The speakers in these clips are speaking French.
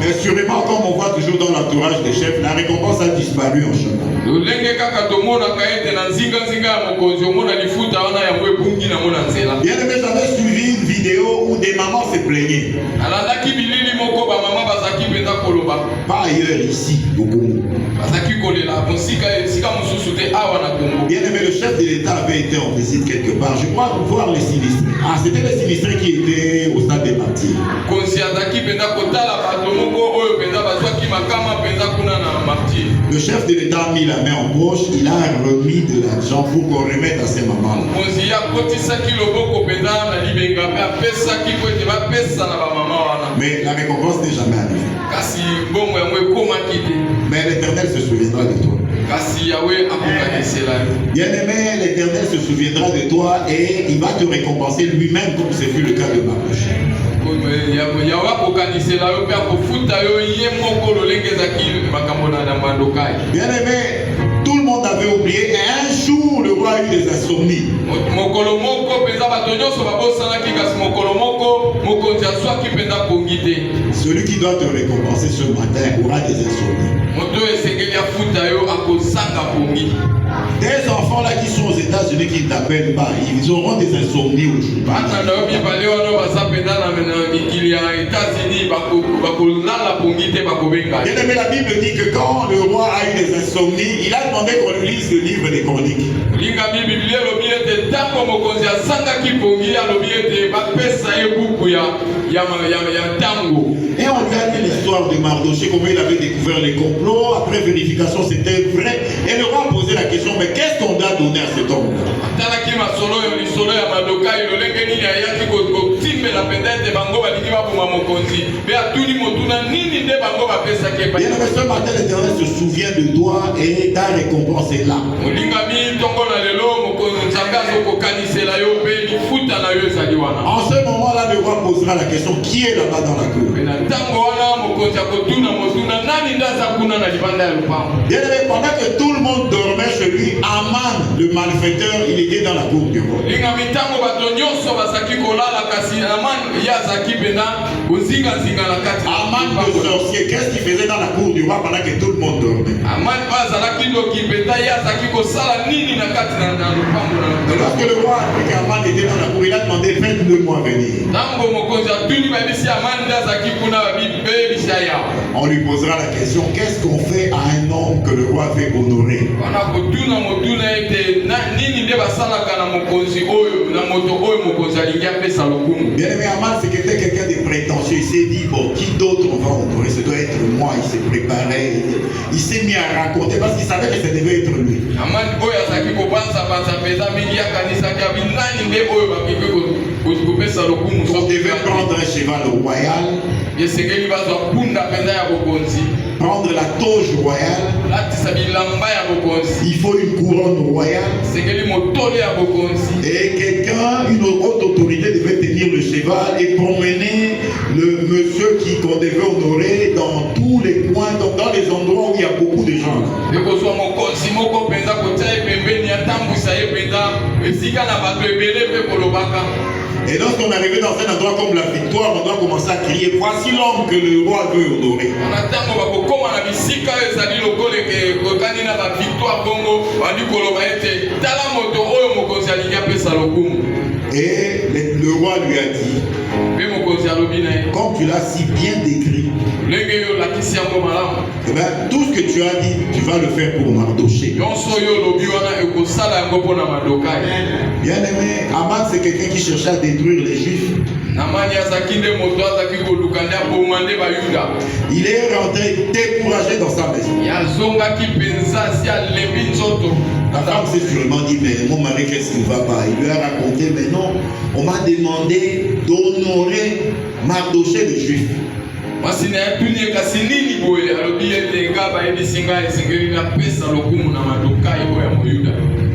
Mais sûrement, comme on voit toujours dans l'entourage des chefs, la récompense a disparu en chemin. Bien aimé, j'avais suivi une vidéo où des mamans se plaignaient. Pas ailleurs, ici, au Congo. Bien aimé, le chef de l'État avait été en visite quelque part. Je crois voir les sinistrés. Ah, c'était les sinistrés qui étaient au stade des martyrs. Le chef de l'État a mis la main en poche, il a remis de l'argent pour qu'on remette à ces mamans. Mais la récompense n'est jamais arrivée. Mais l'Éternel se souviendra de toi. Bien aimé, l'Éternel se souviendra de toi et il va te récompenser lui-même comme ce fut le cas de Mardoché. Bien aimé, tout le monde avait oublié et un jour le roi a eu des insomnies. Celui qui doit te récompenser ce matin aura des insomnies. Des enfants là qui sont aux États-Unis qui ne t'appellent pas, ils auront des insomnies aujourd'hui. Bien aimé, la Bible dit que quand le roi a eu des insomnies, il a demandé qu'on lui lise le livre des Chroniques. Et on lui a dit l'histoire de Mardoché, comment il avait découvert les complots. Après vérification, c'était vrai. Et le roi a posé la question, mais qu'est-ce qu'on doit donner à cet homme-là? Bien aimé, ce matin, l'Éternel se souvient de toi et ta récompense est là. En ce moment-là, le roi posera la question, qui est là-bas dans la cour? Bien aimé, pendant que tout le monde dormait chez lui, Aman, le malfaiteur, il était dans la cour du roi. Aman le sorcier, qu'est-ce qu'il faisait dans la cour du roi pendant que tout le monde dormait? Et lorsque le roi a appris qu'Aman était dans la cour, il a demandé, faites-le-moi venir. On lui posera la question, qu'est-ce qu'on fait à un homme que le roi veut honorer? Bien aimé, Aman, c'était quelqu'un de prétentieux. Il s'est dit, bon, qui d'autre on va honorer? Ce doit être moi. Il s'est préparé, il s'est mis à raconter parce qu'il savait que ça devait être lui. On devait prendre un cheval royal, prendre la toge royale, il faut une couronne royale, et quelqu'un, une haute autorité devait tenir le cheval et promener le monsieur qu'on devait honorer dans tous les coins, dans les endroits où il y a beaucoup de gens. Et lorsqu'on est arrivé dans un endroit comme la victoire, on doit commencer à crier, voici l'homme que le roi veut honorer. Et le roi lui a dit, comme tu l'as si bien décrit, eh bien, tout ce que tu as dit, tu vas le faire pour Mardoché. Bien aimé, Aman, c'est quelqu'un qui cherchait à détruire les Juifs. Il est rentré découragé dans sa maison. La femme s'est sûrement dit, mais mon mari, qu'est-ce qui ne va pas? Il lui a raconté, mais non, on m'a demandé d'honorer Mardoché le Juif.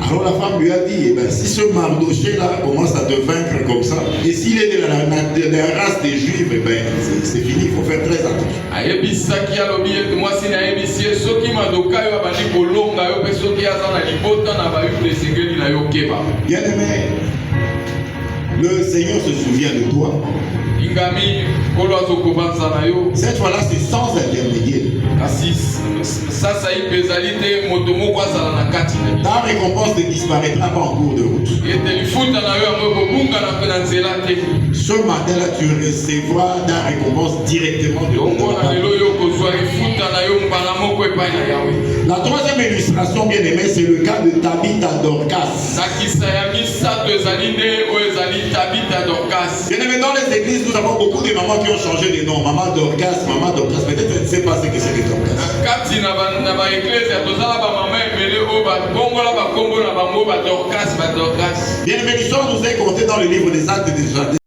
Alors la femme lui a dit, eh ben, si ce Mardoché là commence à te vaincre comme ça, et s'il est de la race des Juifs, eh ben, c'est fini, il faut faire très attention. Bien aimé, le Seigneur se souvient de toi. Cette fois-là, c'est sans Ta récompense ne disparaîtra pas en cours de route. Ce matin-là, tu recevras ta récompense directement de ton Père. La troisième illustration, bien aimé, c'est le cas de Tabitha Dorcas. Bien aimé, dans les églises, nous avons beaucoup de mamans qui ont changé de nom. Maman Dorcas, maman Dorcas. Peut-être elle ne sait pas ce que c'est que Dorcas. Bien aimé, l'histoire nous est contée dans le livre des Actes des